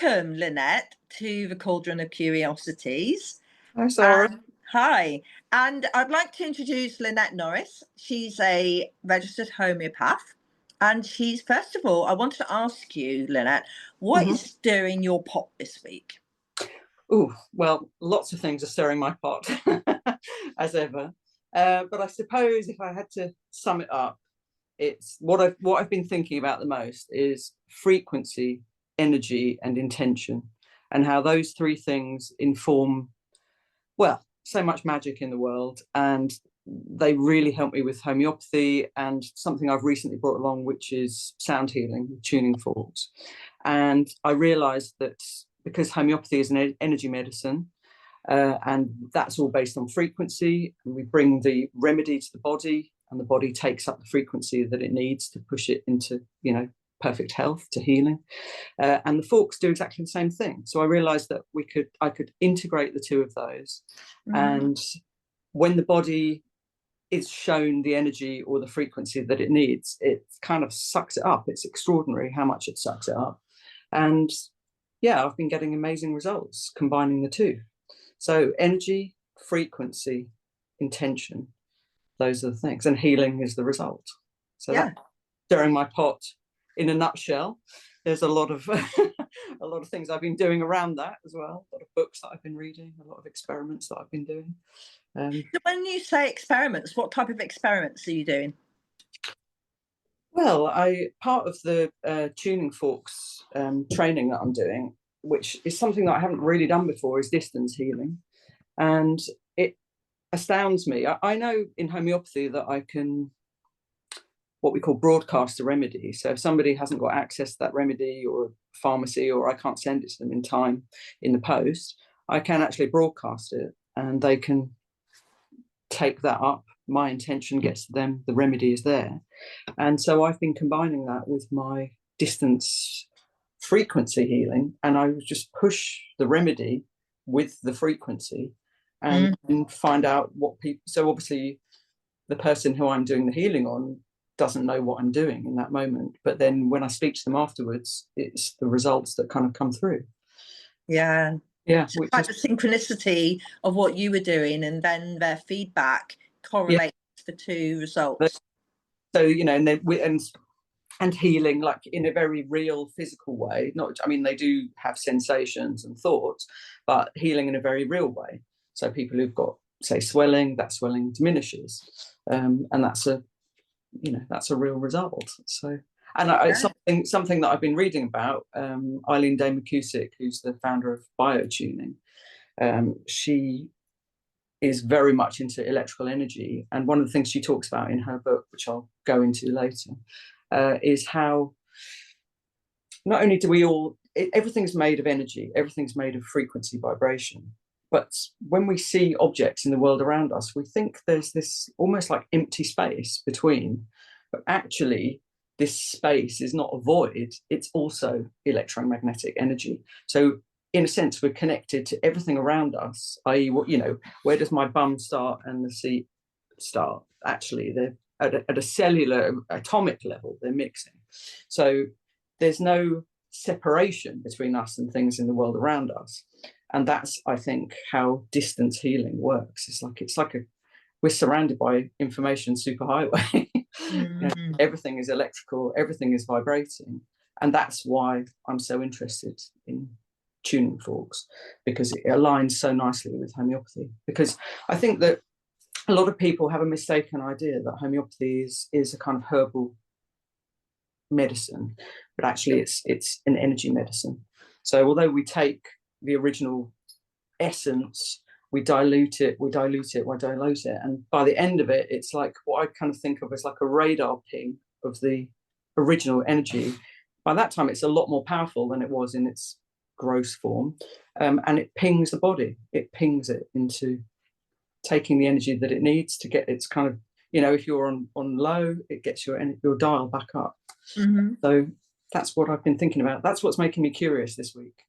welcome, Lynette, to the Cauldron of Curiosities. I'm sorry. Hi, and I'd like to introduce Lynette Norris. She's a registered homeopath, and she's, first of all, I wanted to ask you, Lynette, what is stirring your pot this week? Oh, well, lots of things are stirring my pot, as ever. But I suppose if I had to sum it up, it's what I've been thinking about the most is frequency, energy, and intention, and how those three things inform, well, so much magic in the world. And they really help me with homeopathy and something I've recently brought along, which is sound healing, tuning forks. And I realized that because homeopathy is an energy medicine, and that's all based on frequency, and we bring the remedy to the body, and the body takes up the frequency that it needs to push it into, perfect health, to healing. And the forks do exactly the same thing. So I realized that I could integrate the two of those. And when the body is shown the energy or the frequency that it needs, it kind of sucks it up. It's extraordinary how much it sucks it up. And yeah, I've been getting amazing results combining the two. So energy, frequency, intention, those are the things, and healing is the result. So yeah, that's stirring my pot in a nutshell. There's a lot of a lot of things I've been doing around that as well. A lot of books that I've been reading, a lot of experiments that I've been doing. So when you say experiments, what type of experiments are you doing? Well, part of the tuning forks training that I'm doing, which is something that I haven't really done before, is distance healing. And it astounds me. I know in homeopathy that I can, what we call, broadcast a remedy. So if somebody hasn't got access to that remedy, or pharmacy, or I can't send it to them in time in the post, I can actually broadcast it and they can take that up. My intention gets to them, the remedy is there. And so I've been combining that with my distance frequency healing, and I would just push the remedy with the frequency and find out what people. So obviously the person who I'm doing the healing on doesn't know what I'm doing in that moment, but then when I speak to them afterwards, it's the results that kind of come through. Yeah, So like the synchronicity of what you were doing, and then their feedback correlates the two results. So and healing, like, in a very real physical way. Not, I mean, they do have sensations and thoughts, but healing in a very real way. So people who've got, say, swelling, that swelling diminishes, and that's a real result. So, and it's something that I've been reading about. Eileen Day McCusick, who's the founder of biotuning, she is very much into electrical energy, and one of the things she talks about in her book, which I'll go into later, is how not only do everything's made of energy, everything's made of frequency, vibration, but when we see objects in the world around us, we think there's this almost like empty space between, but actually this space is not a void, it's also electromagnetic energy. So in a sense, we're connected to everything around us, i.e., where does my bum start and the seat start? Actually, they're at a cellular, atomic level, they're mixing. So there's no separation between us and things in the world around us. And that's, I think, how distance healing works. It's like we're surrounded by information superhighway. Everything is electrical, everything is vibrating. And that's why I'm so interested in tuning forks, because it aligns so nicely with homeopathy. Because I think that a lot of people have a mistaken idea that homeopathy is a kind of herbal medicine, but actually it's an energy medicine. So although we take the original essence, we dilute it, and by the end of it, it's like what I kind of think of as like a radar ping of the original energy. By that time, it's a lot more powerful than it was in its gross form, and it pings the body. It pings it into taking the energy that it needs to get its kind of, if you're on low, it gets your dial back up. So that's what I've been thinking about. That's what's making me curious this week.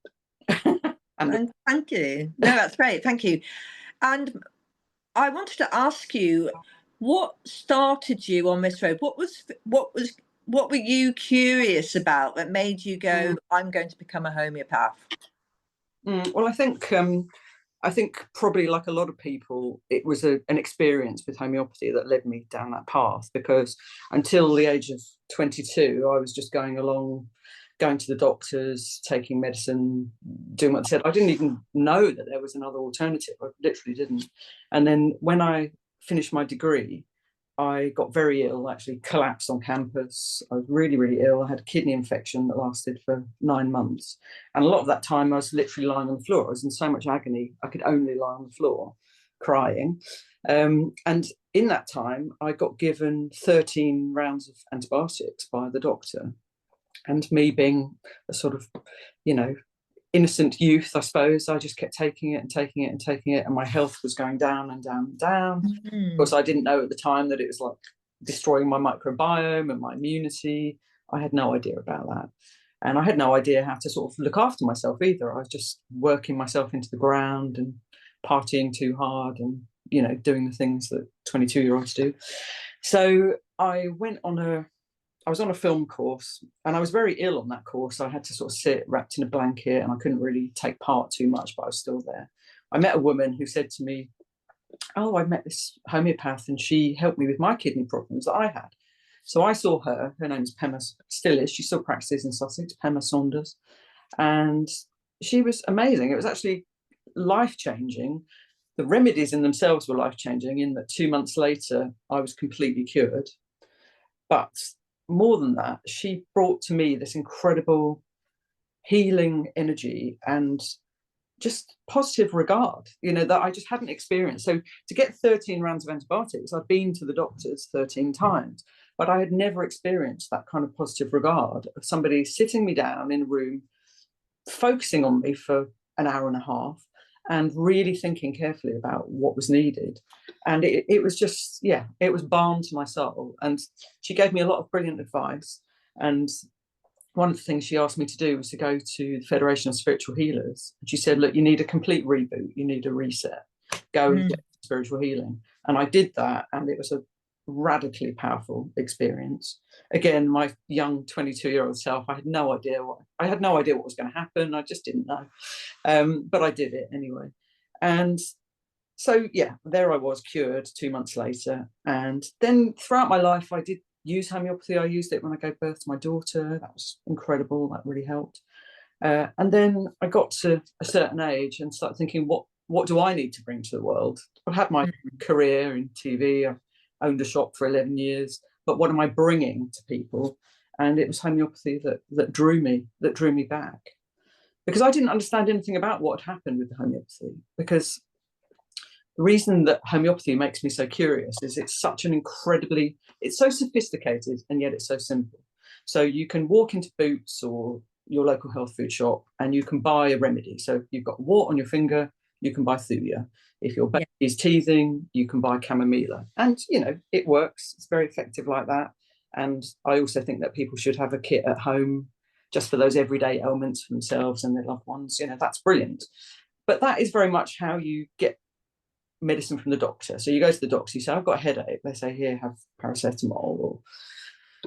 And thank you. No, that's great. Thank you. And I wanted to ask you, what started you on this road? What was what were you curious about that made you go, I'm going to become a homeopath? Well, I think probably like a lot of people, it was an experience with homeopathy that led me down that path, because until the age of 22, I was just going along, going to the doctors, taking medicine, doing what they said. I didn't even know that there was another alternative. I literally didn't. And then when I finished my degree, I got very ill, actually collapsed on campus. I was really, really ill. I had a kidney infection that lasted for 9 months. And a lot of that time I was literally lying on the floor. I was in so much agony, I could only lie on the floor crying. And in that time, I got given 13 rounds of antibiotics by the doctor. And me being a sort of, you know, innocent youth, I suppose, I just kept taking it and taking it and taking it, and my health was going down and down and down. Of course, I didn't know at the time that it was like destroying my microbiome and my immunity. I had no idea about that. And I had no idea how to sort of look after myself either. I was just working myself into the ground and partying too hard and, you know, doing the things that 22-year-olds do. So I was on a film course, and I was very ill on that course. I had to sort of sit wrapped in a blanket, and I couldn't really take part too much, but I was still there. I met a woman who said to me, oh, I met this homeopath and she helped me with my kidney problems that I had. So I saw her. Her name is Pema, still is. She still practices in Sussex, Pema Saunders. And she was amazing. It was actually life-changing. The remedies in themselves were life-changing, in that 2 months later, I was completely cured. But more than that, she brought to me this incredible healing energy and just positive regard, you know, that I just hadn't experienced. So to get 13 rounds of antibiotics, I'd been to the doctors 13 times, but I had never experienced that kind of positive regard of somebody sitting me down in a room, focusing on me for an hour and a half, and really thinking carefully about what was needed. And it was just, yeah, it was balm to my soul. And she gave me a lot of brilliant advice. And one of the things she asked me to do was to go to the Federation of Spiritual Healers. And she said, look, you need a complete reboot. You need a reset. Go and get spiritual healing. And I did that. And it was a radically powerful experience. Again, my young 22-year-old self, I had no idea what was going to happen. I just didn't know. But I did it anyway. And so, yeah, there I was, cured 2 months later. And then throughout my life, I did use homeopathy. I used it when I gave birth to my daughter. That was incredible. That really helped. And then I got to a certain age and started thinking, what do I need to bring to the world? I've had my career in TV. I've owned a shop for 11 years. But what am I bringing to people? And it was homeopathy that drew me back. Because I didn't understand anything about what had happened with the homeopathy. Because the reason that homeopathy makes me so curious is it's so sophisticated, and yet it's so simple. So you can walk into Boots or your local health food shop and you can buy a remedy. So if you've got a wart on your finger, you can buy Thuya. If your baby is teething, you can buy chamomilla. And, you know, it works. It's very effective like that. And I also think that people should have a kit at home just for those everyday ailments for themselves and their loved ones. You know, that's brilliant. But that is very much how you get medicine from the doctor. So you go to the doctor, you say, I've got a headache. They say, here, have paracetamol, or,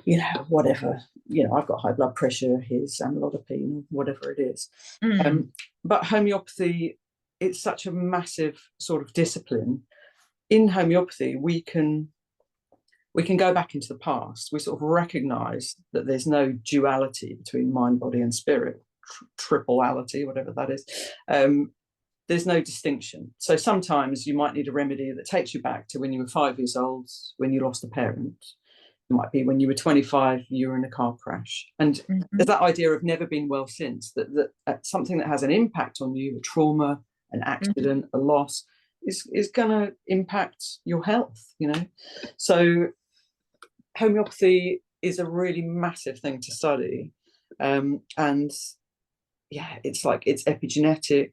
you know, whatever. You know, I've got high blood pressure, here's amlodipine, whatever it is. But homeopathy, it's such a massive sort of discipline. In homeopathy, we can go back into the past. We sort of recognize that there's no duality between mind, body, and spirit, tripleality, whatever that is. There's no distinction. So sometimes you might need a remedy that takes you back to when you were 5 years old, when you lost a parent. It might be when you were 25, you were in a car crash. And there's that idea of never being well since, that something that has an impact on you, a trauma, an accident, a loss, is going to impact your health, you know. So homeopathy is a really massive thing to study. And yeah, it's epigenetic,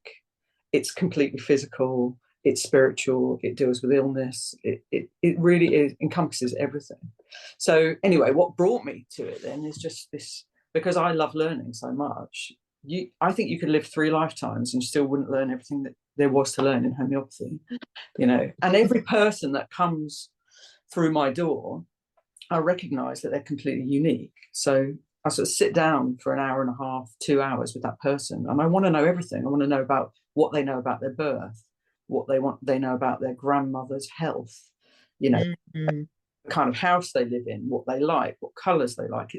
it's completely physical, it's spiritual, it deals with illness, it really encompasses everything. So anyway, what brought me to it then is just this, because I love learning so much. I think you could live 3 lifetimes and still wouldn't learn everything that there was to learn in homeopathy, you know. And every person that comes through my door, I recognize that they're completely unique. So I sort of sit down for an hour and a half, 2 hours with that person, and I want to know everything. I want to know about what they know about their birth, what they know about their grandmother's health, you know, Mm-hmm. the kind of house they live in, what they like, what colors they like.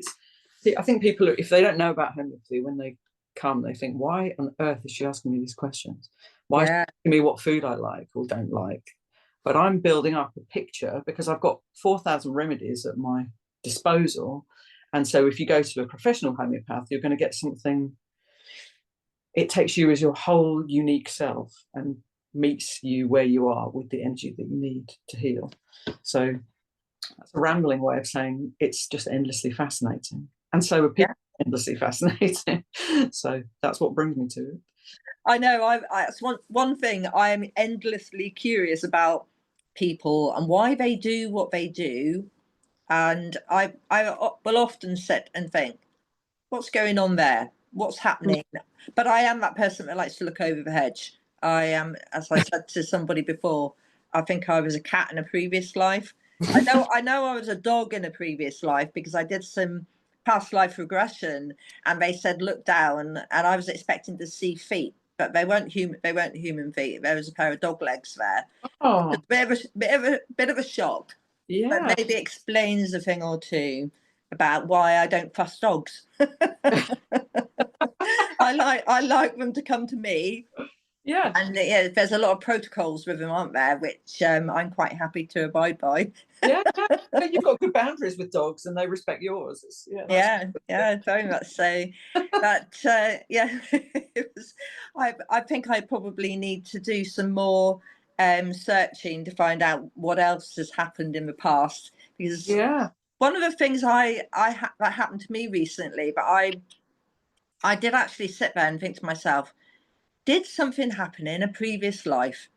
I think people, if they don't know about homeopathy, when they come, they think, why on earth is she asking me these questions? Why is she Yeah. asking me what food I like or don't like? But I'm building up a picture because I've got 4,000 remedies at my disposal. And so if you go to a professional homeopath, you're going to get something. It takes you as your whole unique self and meets you where you are with the energy that you need to heal. So that's a rambling way of saying it's just endlessly fascinating. And so are people endlessly fascinating. So that's what brings me to it. I know. It's one thing I am endlessly curious about people and why they do what they do, and I will often sit and think, what's going on there? What's happening? But I am that person that likes to look over the hedge. I am, as I said to somebody before, I think I was a cat in a previous life. I know I was a dog in a previous life because I did some past life regression, and they said look down, and I was expecting to see feet, but they weren't human. They weren't human feet. There was a pair of dog legs there. Oh, A bit of a shock, but yeah. maybe explains a thing or two about why I don't trust dogs. I like them to come to me, Yeah. and yeah, there's a lot of protocols with them, aren't there? Which I'm quite happy to abide by. Yeah. You've got good boundaries with dogs and they respect yours. Yeah, very much so. But yeah, it was. I think I probably need to do some more searching to find out what else has happened in the past, because Yeah. one of the things that happened to me recently, but I did actually sit there and think to myself, did something happen in a previous life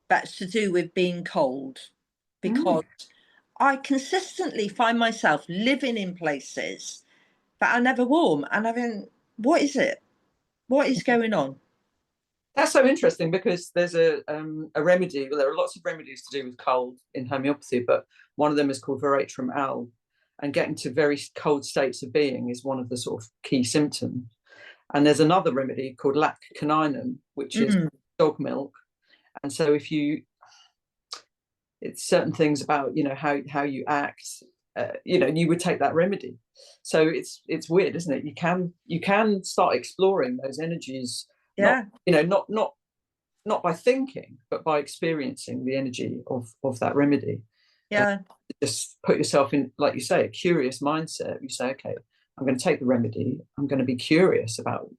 that's to do with being cold? Mm. Because I consistently find myself living in places that are never warm, and I think, what is it? What is going on? That's so interesting because there's a remedy. Well, there are lots of remedies to do with cold in homeopathy, but one of them is called veratrum al, and getting to very cold states of being is one of the sort of key symptoms. And there's another remedy called lac caninum, which is Mm, dog milk. And so if you, it's certain things about how you act, you would take that remedy. So it's weird, isn't it? You can start exploring those energies, not yeah, not by thinking, but by experiencing the energy of that remedy. yeah, Just put yourself in, like you say, a curious mindset. You say, okay, I'm going to take the remedy. I'm going to be curious about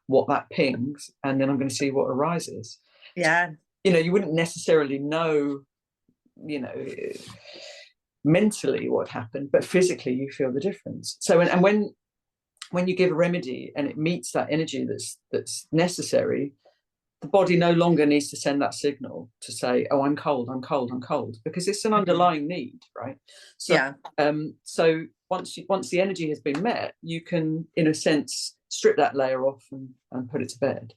what that pings, and then I'm going to see what arises. yeah, You wouldn't necessarily know, you know, mentally what happened, but physically you feel the difference. So, and when you give a remedy and it meets that energy that's necessary, the body no longer needs to send that signal to say, oh, I'm cold, I'm cold, I'm cold, because it's an underlying need, right? So yeah. so once the energy has been met, you can, in a sense, strip that layer off and put it to bed.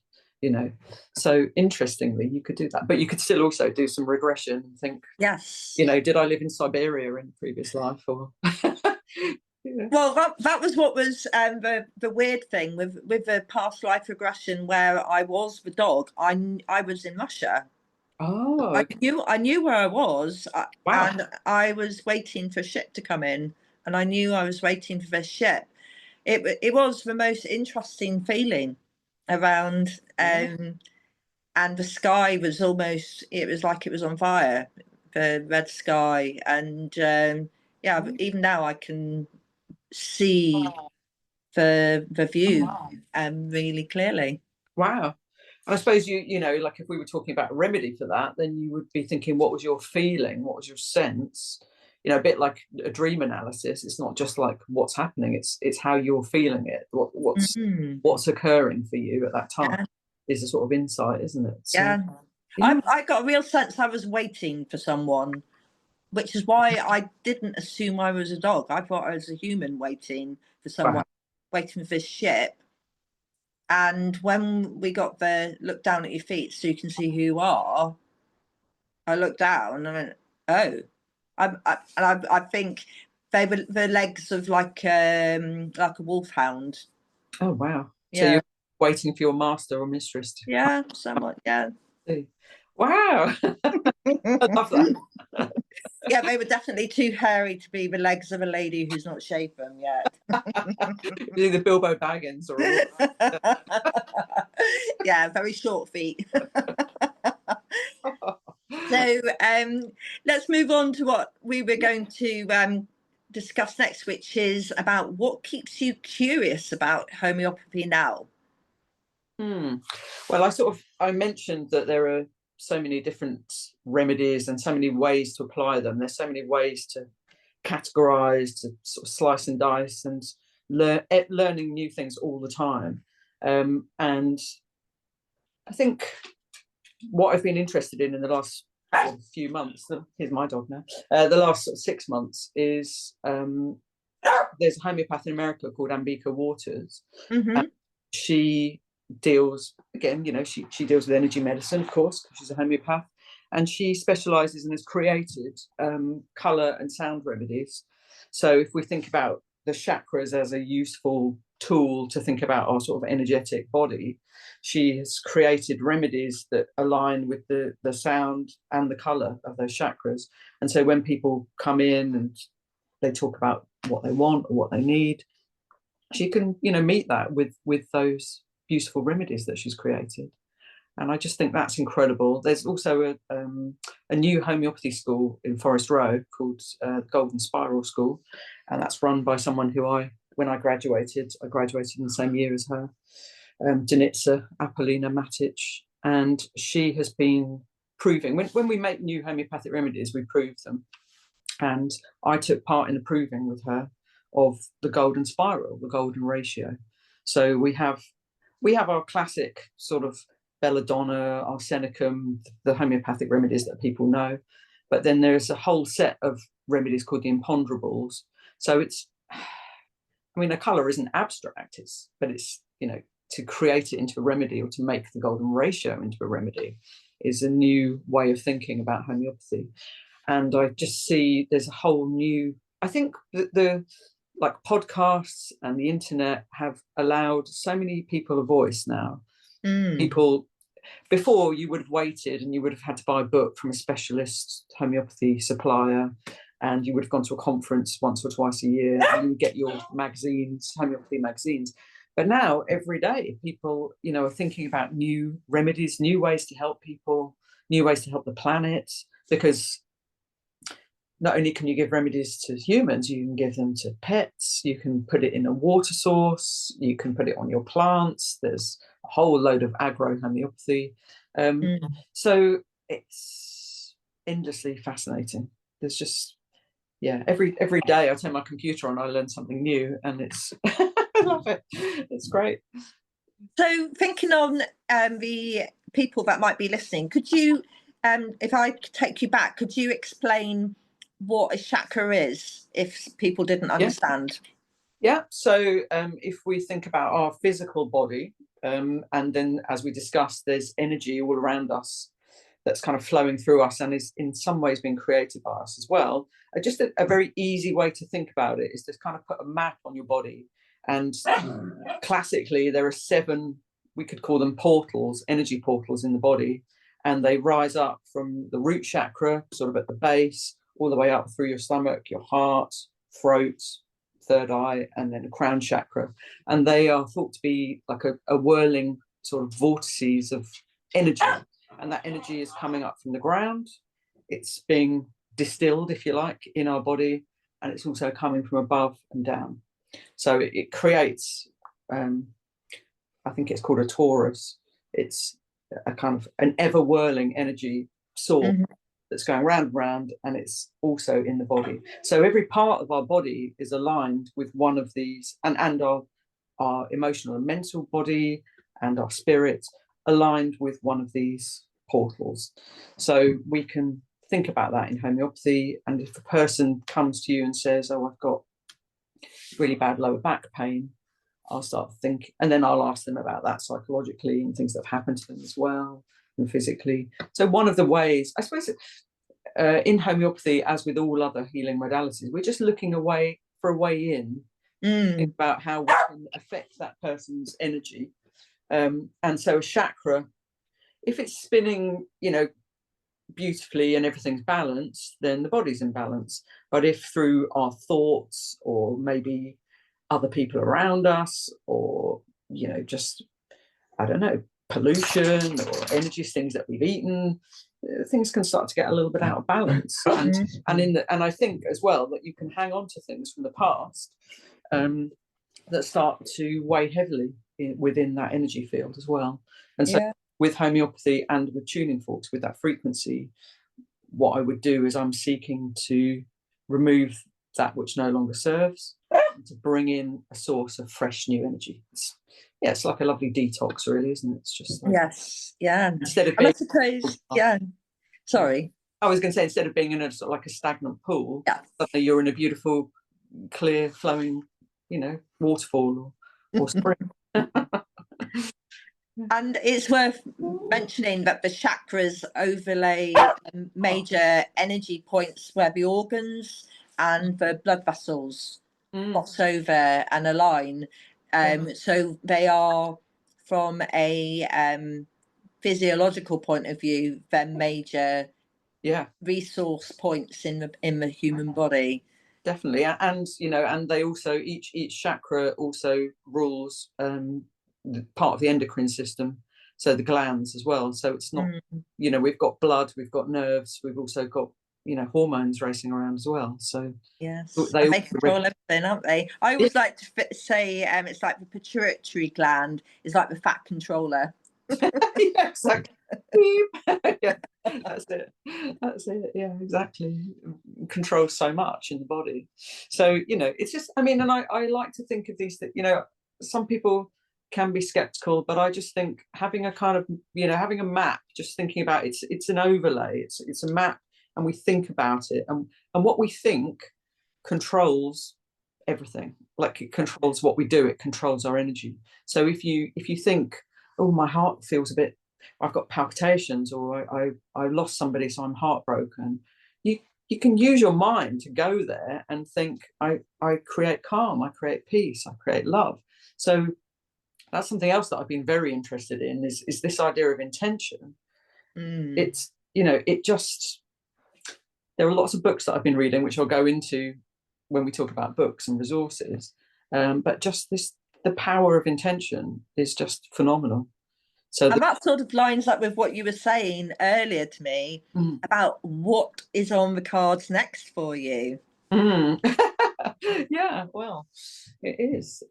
So interestingly, you could do that, but you could still also do some regression and think, Yes. did I live in Siberia in a previous life, or Well, that was what was the weird thing with the past life regression, where I was the dog. I was in Russia. Oh, I okay. knew where I was, Wow. and I was waiting for ship to come in, and I knew I was waiting for this ship. It was the most interesting feeling around, Yeah. and the sky was almost, it was like it was on fire, the red sky, and yeah, even now I can see the view really clearly. Wow. And I suppose like if we were talking about a remedy for that, then you would be thinking, what was your feeling? What was your sense? A bit like a dream analysis. It's not just like what's happening. It's how you're feeling it. What's Mm, what's occurring for you at that time yeah, is a sort of insight, isn't it? So yeah. yeah. I got a real sense I was waiting for someone, which is why I didn't assume I was a dog. I thought I was a human waiting for Wow. someone, waiting for this ship. And when we got there, look down at your feet so you can see who you are. I looked down and I went, oh, I think They were the legs of like a wolfhound. Oh wow! So Yeah, you're waiting for your master or mistress to yeah, somewhat. Yeah, see. Wow, I love that. yeah. They were definitely too hairy to be the legs of a lady who's not shaven yet. Either Bilbo Baggins or Yeah, very short feet. So let's move on to what we were going to discuss next, which is about what keeps you curious about homeopathy now. Well, I mentioned that there are so many different remedies and so many ways to apply them. There's so many ways to categorize, to sort of slice and dice, and learning new things all the time. And I think what I've been interested in the last few months, here's my dog now, the last 6 months is there's a homeopath in America called Ambika Waters. Mm-hmm. She deals, again, she deals with energy medicine, of course, because she's a homeopath, and she specializes and has created color and sound remedies. So if we think about the chakras as a useful tool to think about our sort of energetic body, she has created remedies that align with the sound and the color of those chakras. And so when people come in and they talk about what they want or what they need, she can meet that with those beautiful remedies that she's created. And I just think that's incredible. There's also a new homeopathy school in Forest Row called the Golden Spiral School, and that's run by someone who when I graduated in the same year as her, Denitsa Apollina Matic, and she has been proving, when we make new homeopathic remedies, we prove them. And I took part in the proving with her of the golden spiral, the golden ratio. So we have our classic sort of belladonna, arsenicum, the homeopathic remedies that people know, but then there's a whole set of remedies called the imponderables. So a color isn't abstract, but it's to create it into a remedy, or to make the golden ratio into a remedy, is a new way of thinking about homeopathy. And I just see there's a whole new, I think that the like podcasts and the internet have allowed so many people a voice now. People, before, you would have waited and you would have had to buy a book from a specialist homeopathy supplier, and you would have gone to a conference once or twice a year, and you would get your magazines, homeopathy magazines. But now, every day, people, are thinking about new remedies, new ways to help people, new ways to help the planet, because not only can you give remedies to humans, you can give them to pets, you can put it in a water source, you can put it on your plants. There's a whole load of agro-homeopathy. So it's endlessly fascinating. There's just, every day I turn my computer on, I learn something new, and it's, I love it. It's great. So thinking on the people that might be listening, could you, if I take you back, could you explain what a chakra is, if people didn't understand? Yeah. So if we think about our physical body, and then, as we discussed, there's energy all around us that's kind of flowing through us and is in some ways being created by us as well. Just a very easy way to think about it is to kind of put a map on your body. And classically, there are 7, we could call them portals, energy portals in the body, and they rise up from the root chakra, sort of at the base, all the way up through your stomach, your heart, throat, third eye, and then a crown chakra. And they are thought to be like a whirling sort of vortices of energy. And that energy is coming up from the ground. It's being distilled, if you like, in our body. And it's also coming from above and down. So it creates, I think it's called a torus. It's a kind of an ever whirling energy source that's going round and round, and it's also in the body. So every part of our body is aligned with one of these, and our emotional and mental body and our spirit aligned with one of these portals. So we can think about that in homeopathy. And if a person comes to you and says, "Oh, I've got really bad lower back pain," I'll start thinking, and then I'll ask them about that psychologically and things that have happened to them as well, and physically. So one of the ways, I suppose, in homeopathy, as with all other healing modalities, we're just looking for a way in, about how we can affect that person's energy. And so a chakra, if it's spinning, beautifully and everything's balanced, then the body's in balance. But if through our thoughts, or maybe other people around us, or just, I don't know, pollution or energy, things that we've eaten, things can start to get a little bit out of balance. And I think as well that you can hang on to things from the past that start to weigh heavily within that energy field as well. And so with homeopathy and with tuning forks, with that frequency, what I would do is I'm seeking to remove that which no longer serves, and to bring in a source of fresh new energy. It's like a lovely detox, really, isn't it? It's just like, instead of being, sorry, I was going to say, instead of being in a sort of like a stagnant pool, suddenly you're in a beautiful, clear, flowing, waterfall or spring. And it's worth mentioning that the chakras overlay major energy points where the organs and the blood vessels cross over and align. So they are, from a physiological point of view, they're major resource points in the human body. Definitely. And and they also, each chakra also rules part of the endocrine system, so the glands as well. So it's not, we've got blood, we've got nerves, we've also got hormones racing around as well. So they control everything, aren't they? I always like to say it's like the pituitary gland is like the fat controller. Exactly. That's it. Yeah, exactly. Controls so much in the body. So it's just, and I like to think of these, that some people can be skeptical, but I just think having a kind of having a map, just thinking about it's an overlay, it's a map, and we think about it, and what we think controls everything. Like, it controls what we do, it controls our energy. So if you think, oh, my heart feels a bit, I've got palpitations, or I lost somebody, so I'm heartbroken, you can use your mind to go there and think, I create calm, I create peace, I create love. So that's something else that I've been very interested in, is this idea of intention. It's it just, there are lots of books that I've been reading, which I'll go into when we talk about books and resources, but just the power of intention is just phenomenal. So and that sort of lines up with what you were saying earlier to me about what is on the cards next for you. Yeah, well, it is,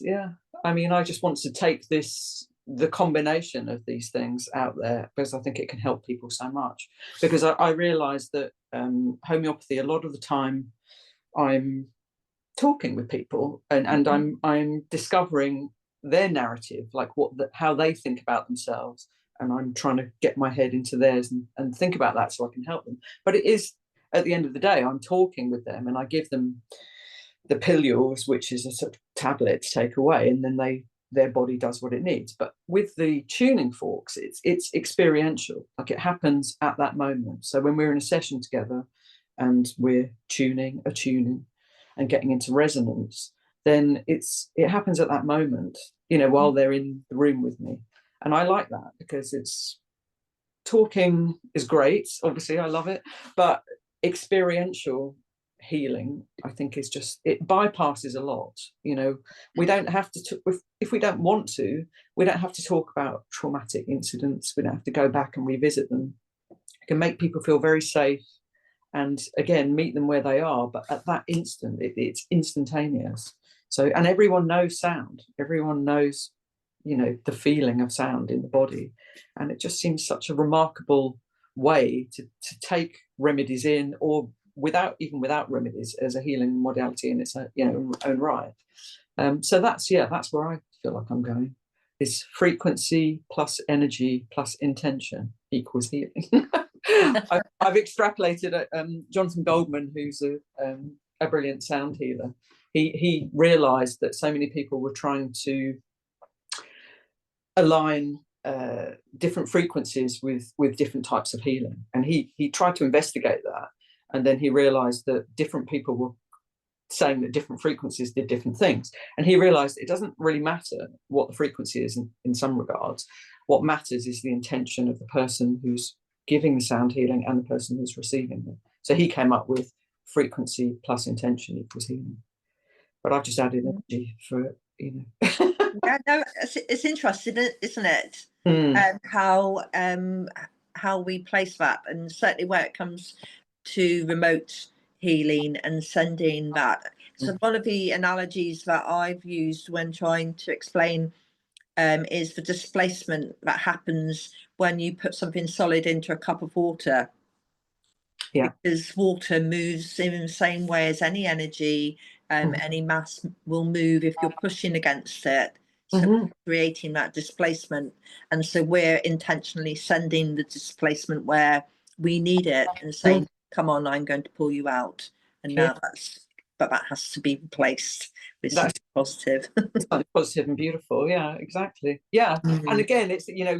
yeah. I just want to take the combination of these things out there, because I think it can help people so much. Because I realize that homeopathy, a lot of the time I'm talking with people, and I'm discovering their narrative, like how they think about themselves, and I'm trying to get my head into theirs and think about that so I can help them. But it is, at the end of the day, I'm talking with them, and I give them the pilules, which is a sort of tablet to take away, and then their body does what it needs. But with the tuning forks, it's experiential, like it happens at that moment. So when we're in a session together and we're attuning and getting into resonance, then it happens at that moment, while they're in the room with me. And I like that, because talking is great, obviously I love it, but experiential healing, I think, is just, it bypasses a lot. We don't have to, if we don't want to, we don't have to talk about traumatic incidents, we don't have to go back and revisit them. It can make people feel very safe, and again, meet them where they are, but at that instant, it's instantaneous. So, and everyone knows sound, everyone knows the feeling of sound in the body, and it just seems such a remarkable way to take remedies in, or without remedies, as a healing modality in its own right. So that's where I feel like I'm going, is frequency plus energy plus intention equals healing. I've extrapolated Jonathan Goldman, who's a brilliant sound healer. He realized that so many people were trying to align different frequencies with different types of healing, and he tried to investigate that, and then he realized that different people were saying that different frequencies did different things, and he realized it doesn't really matter what the frequency is in some regards. What matters is the intention of the person who's giving the sound healing and the person who's receiving it. So he came up with frequency plus intention equals healing, but I've just added energy for it, you know. Yeah, no, it's interesting, isn't it? How we place that, and certainly where it comes to remote healing and sending that. So one of the analogies that I've used when trying to explain is the displacement that happens when you put something solid into a cup of water. Yeah. Because water moves in the same way as any energy, any mass will move if you're pushing against it. So creating that displacement. And so we're intentionally sending the displacement where we need it and saying, come on, I'm going to pull you out. And now that has to be replaced with something positive. Something positive and beautiful. Yeah, exactly. Yeah. And again, it's, you know,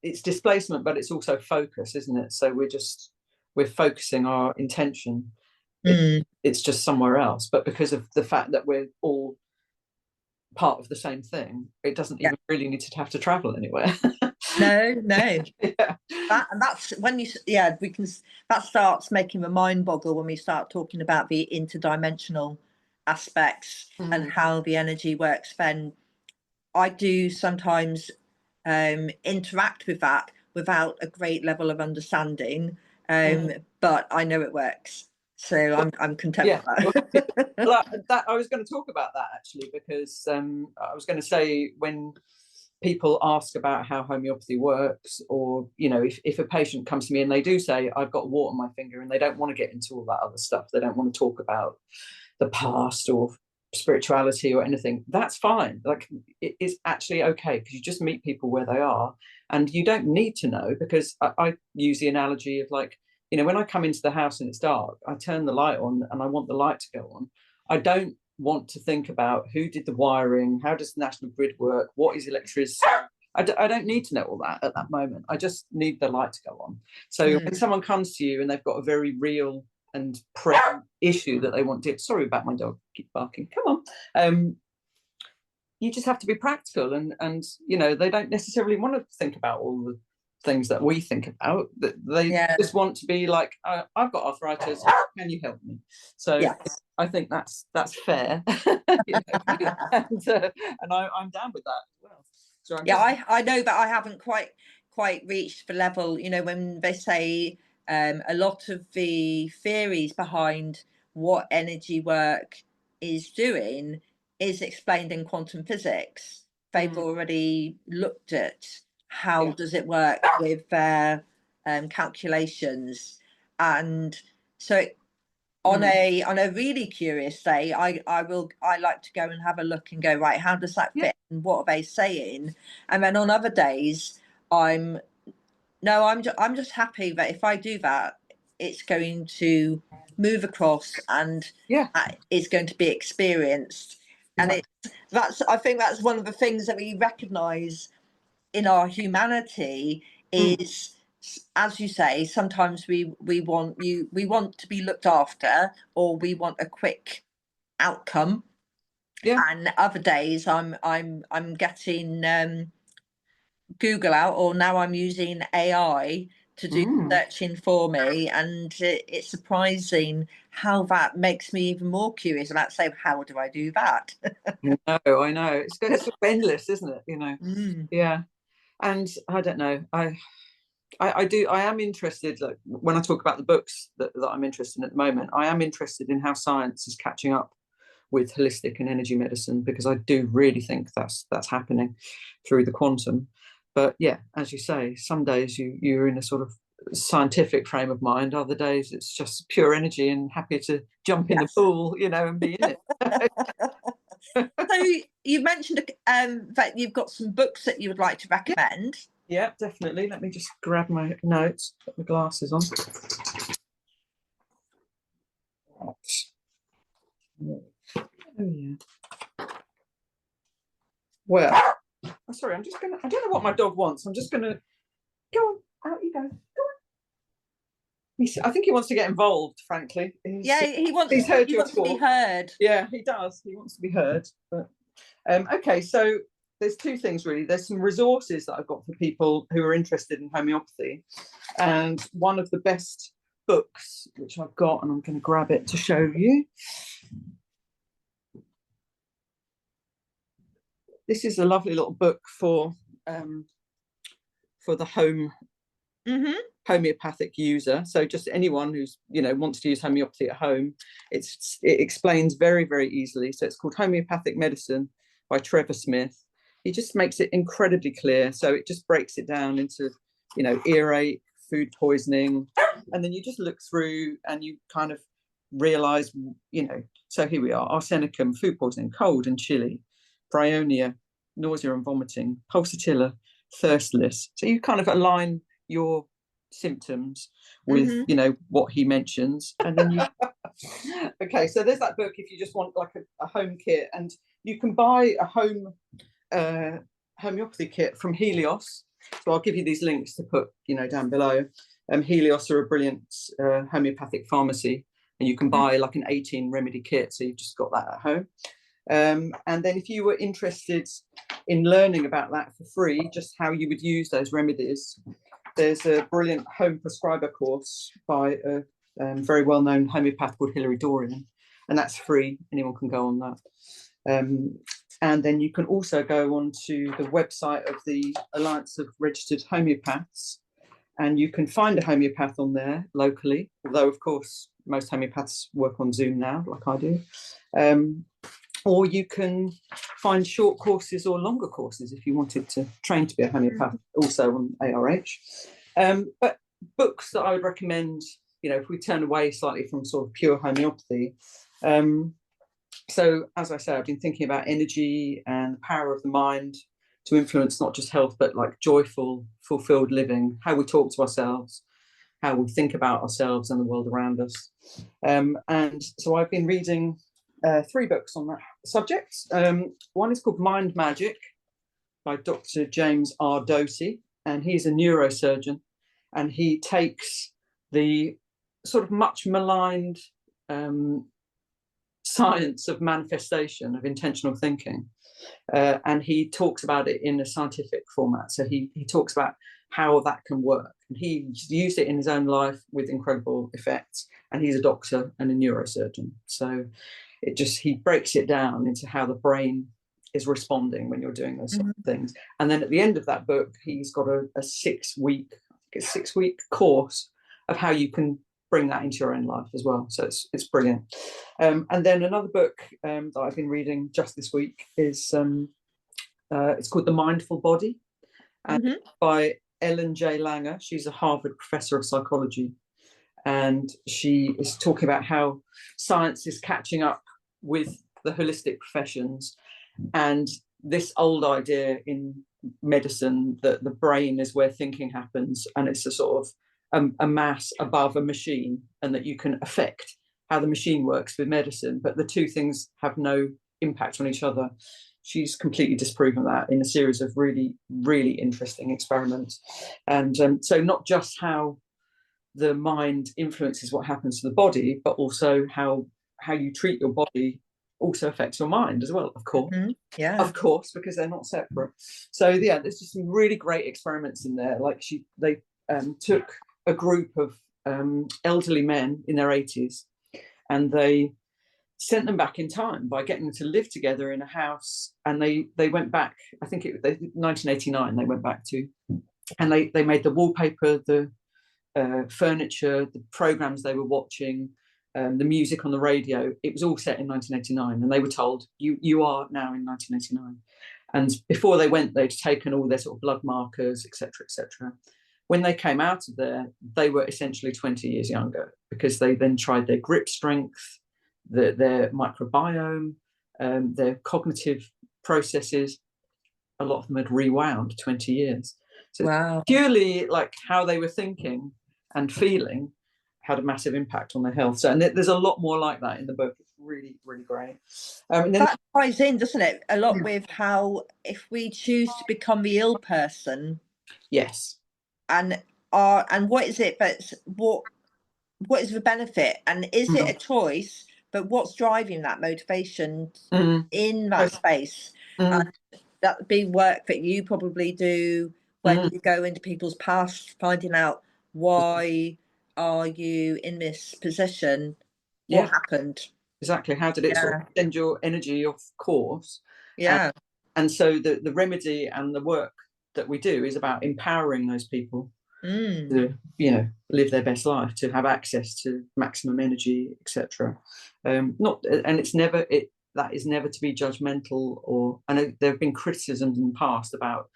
it's displacement, but it's also focus, isn't it? So we're focusing our intention. It's just somewhere else, but because of the fact that we're all part of the same thing, it doesn't even really need to have to travel anywhere. No. That's when we can. That starts making the mind boggle when we start talking about the interdimensional aspects and how the energy works. Then I do sometimes interact with that without a great level of understanding, but I know it works, so I'm content with that. Well, I was going to talk about that actually, because I was going to say, when people ask about how homeopathy works, or, you know, if a patient comes to me and they do say, I've got a wart on my finger, and they don't want to get into all that other stuff, they don't want to talk about the past or spirituality or anything, that's fine. Like, it is actually okay, because you just meet people where they are, and you don't need to know, because I use the analogy of, like, you know, when I come into the house and it's dark, I turn the light on and I want the light to go on. I don't want to think about who did the wiring, how does the national grid work, what is electricity. I don't need to know all that at that moment. I just need the light to go on. So when someone comes to you and they've got a very real and present issue that they want to, sorry about my dog, keep barking, come on, you just have to be practical, and you know, they don't necessarily want to think about all the things that we think about, that they just want to be like, I've got arthritis, can you help me? So I think that's fair. You know? and I'm down with that as well. So I know that I haven't quite reached the level, you know, when they say a lot of the theories behind what energy work is doing is explained in quantum physics. They've already looked at how does it work with their calculations, and so on a really curious day, I like to go and have a look and go, right, how does that fit and what are they saying? And then on other days, I'm just happy that if I do that, it's going to move across and it's going to be experienced. And I think that's one of the things that we recognize in our humanity is, as you say, sometimes we want to be looked after, or we want a quick outcome. And other days I'm getting Google out, or now I'm using AI to do searching for me, and it's surprising how that makes me even more curious about, say, how do I do that? I know it's endless, isn't it, you know? Yeah. And I don't know, I am interested, like, when I talk about the books that I'm interested in at the moment, I am interested in how science is catching up with holistic and energy medicine, because I do really think that's happening through the quantum. But yeah, as you say, some days you're in a sort of scientific frame of mind, other days it's just pure energy and happy to jump in the pool, you know, and be in it. So you mentioned that you've got some books that you would like to recommend. Yeah, definitely. Let me just grab my notes, put my glasses on. Oh yeah. Well, sorry, I'm just gonna, I don't know what my dog wants. I'm just gonna go on, out you go. Go on. I think he wants to get involved, frankly. He wants to be heard. Yeah, he does. He wants to be heard. But okay, so there's two things really. There's some resources that I've got for people who are interested in homeopathy. And one of the best books, which I've got, and I'm going to grab it to show you. This is a lovely little book for the home homeopathic user. So just anyone who's, wants to use homeopathy at home, it explains very, very easily. So it's called Homeopathic Medicine by Trevor Smith. He just makes it incredibly clear. So it just breaks it down into, earache, food poisoning, and then you just look through and you kind of realize, so here we are: arsenicum, food poisoning, cold and chilly, bryonia, nausea and vomiting, pulsatilla, thirstless. So you kind of align your symptoms with what he mentions, and then you okay, so there's that book if you just want like a home kit. And you can buy a home homeopathy kit from Helios, so I'll give you these links to put down below. Helios are a brilliant homeopathic pharmacy, and you can buy like an 18 remedy kit, so you've just got that at home. And then if you were interested in learning about that for free, just how you would use those remedies, there's a brilliant home prescriber course by a very well-known homeopath called Hilary Dorian, and that's free. Anyone can go on that. And then you can also go onto the website of the Alliance of Registered Homeopaths, and you can find a homeopath on there locally, although of course most homeopaths work on Zoom now, like I do. Or you can find short courses or longer courses if you wanted to train to be a homeopath, also on ARH. But books that I would recommend, if we turn away slightly from sort of pure homeopathy. So as I say, I've been thinking about energy and the power of the mind to influence not just health, but like joyful, fulfilled living, how we talk to ourselves, how we think about ourselves and the world around us. And so I've been reading 3 books on that subject. One is called Mind Magic by Dr. James R. Doty, and he's a neurosurgeon, and he takes the sort of much maligned science of manifestation, of intentional thinking, and he talks about it in a scientific format. So he talks about how that can work, and he used it in his own life with incredible effects, and he's a doctor and a neurosurgeon. So he breaks it down into how the brain is responding when you're doing those sort of things. And then at the end of that book, he's got a 6-week course of how you can bring that into your own life as well. So it's brilliant. And then another book that I've been reading just this week is it's called The Mindful Body, and by Ellen J. Langer. She's a Harvard professor of psychology, and she is talking about how science is catching up with the holistic professions, and this old idea in medicine that the brain is where thinking happens, and it's a sort of a mass above a machine, and that you can affect how the machine works with medicine, but the two things have no impact on each other. She's completely disproven that in a series of really, really interesting experiments. And so not just how the mind influences what happens to the body, but also how you treat your body also affects your mind as well, of course. Of course, because they're not separate. So yeah, there's just some really great experiments in there. Like they took a group of elderly men in their 80s, and they sent them back in time by getting them to live together in a house. And they went back, I think 1989 they went back to, and they made the wallpaper, the furniture, the programs they were watching, the music on the radio. It was all set in 1989, and they were told, you are now in 1989. And before they went, they'd taken all their sort of blood markers, etc., etc. When they came out of there, they were essentially 20 years younger, because they then tried their grip strength, their microbiome, their cognitive processes. A lot of them had rewound 20 years. So wow. Purely like how they were thinking and feeling had a massive impact on their health. So, and there's a lot more like that in the book. It's really, really great. And then That ties in, doesn't it, a lot with how if we choose to become the ill person, yes, and what is it? But what is the benefit? And is it a choice? But what's driving that motivation in that space? And that would be work that you probably do when you go into people's past, finding out why are you in this position? What happened? Exactly. How did it sort of send your energy off course? Yeah. And so the remedy and the work that we do is about empowering those people to, live their best life, to have access to maximum energy, etc. Not, and it's never that is never to be judgmental. Or I know there have been criticisms in the past about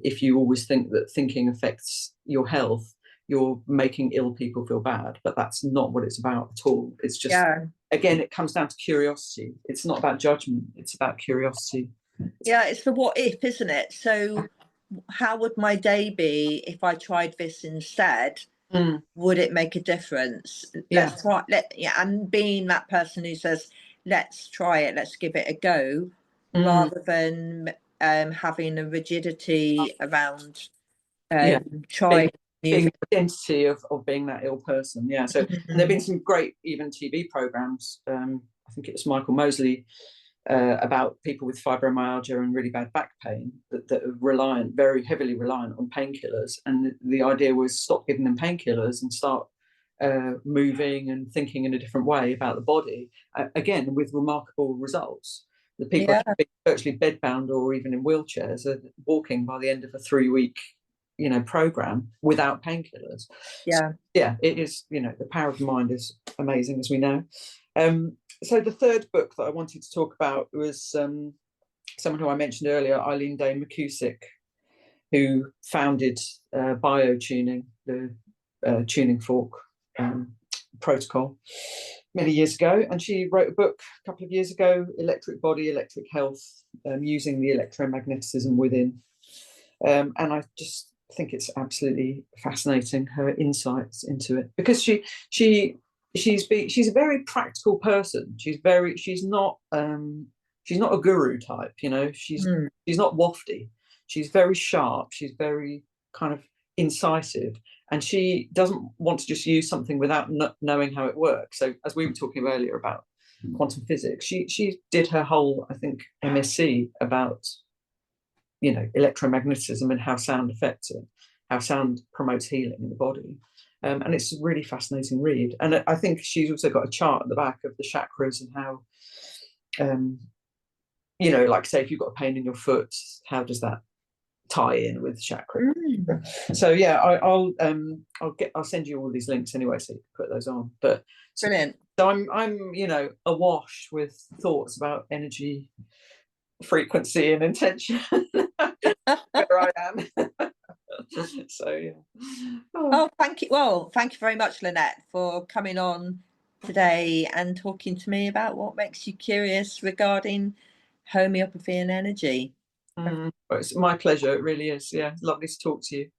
if you always think that thinking affects your health, you're making ill people feel bad, but that's not what it's about at all. It's just again, it comes down to curiosity. It's not about judgment, it's about curiosity. Yeah, it's the what if, isn't it? So how would my day be if I tried this instead? Would it make a difference? Let's try. And being that person who says, "Let's try it. Let's give it a go," rather than having a rigidity around trying being the identity of being that ill person. Yeah. So and there have been some great even TV programs. I think it was Michael Mosley. About people with fibromyalgia and really bad back pain that are very heavily reliant on painkillers. And the idea was stop giving them painkillers and start moving and thinking in a different way about the body, again, with remarkable results. The people virtually bedbound or even in wheelchairs are walking by the end of a 3-week program without painkillers. So, it is, the power of the mind is amazing, as we know. So the third book that I wanted to talk about was someone who I mentioned earlier, Eileen Day McCusick, who founded BioTuning, the tuning fork protocol, many years ago. And she wrote a book a couple of years ago, Electric Body, Electric Health, using the electromagnetism within. And I just think it's absolutely fascinating, her insights into it, because she's a very practical person. She's not a guru type, she's not wafty. She's very sharp. She's very kind of incisive, and she doesn't want to just use something without knowing how it works. So as we were talking earlier about quantum physics, she did her whole, I think, MSc about electromagnetism and how sound affects it, how sound promotes healing in the body. And it's a really fascinating read. And I think she's also got a chart at the back of the chakras and how, like say if you've got a pain in your foot, how does that tie in with chakra? So yeah, I'll send you all these links anyway, so you can put those on. But brilliant. So I'm awash with thoughts about energy, frequency, and intention. Where I am. So yeah. Thank you. Well, thank you very much, Lynette, for coming on today and talking to me about what makes you curious regarding homeopathy and energy. It's my pleasure. It really is. Yeah, lovely to talk to you.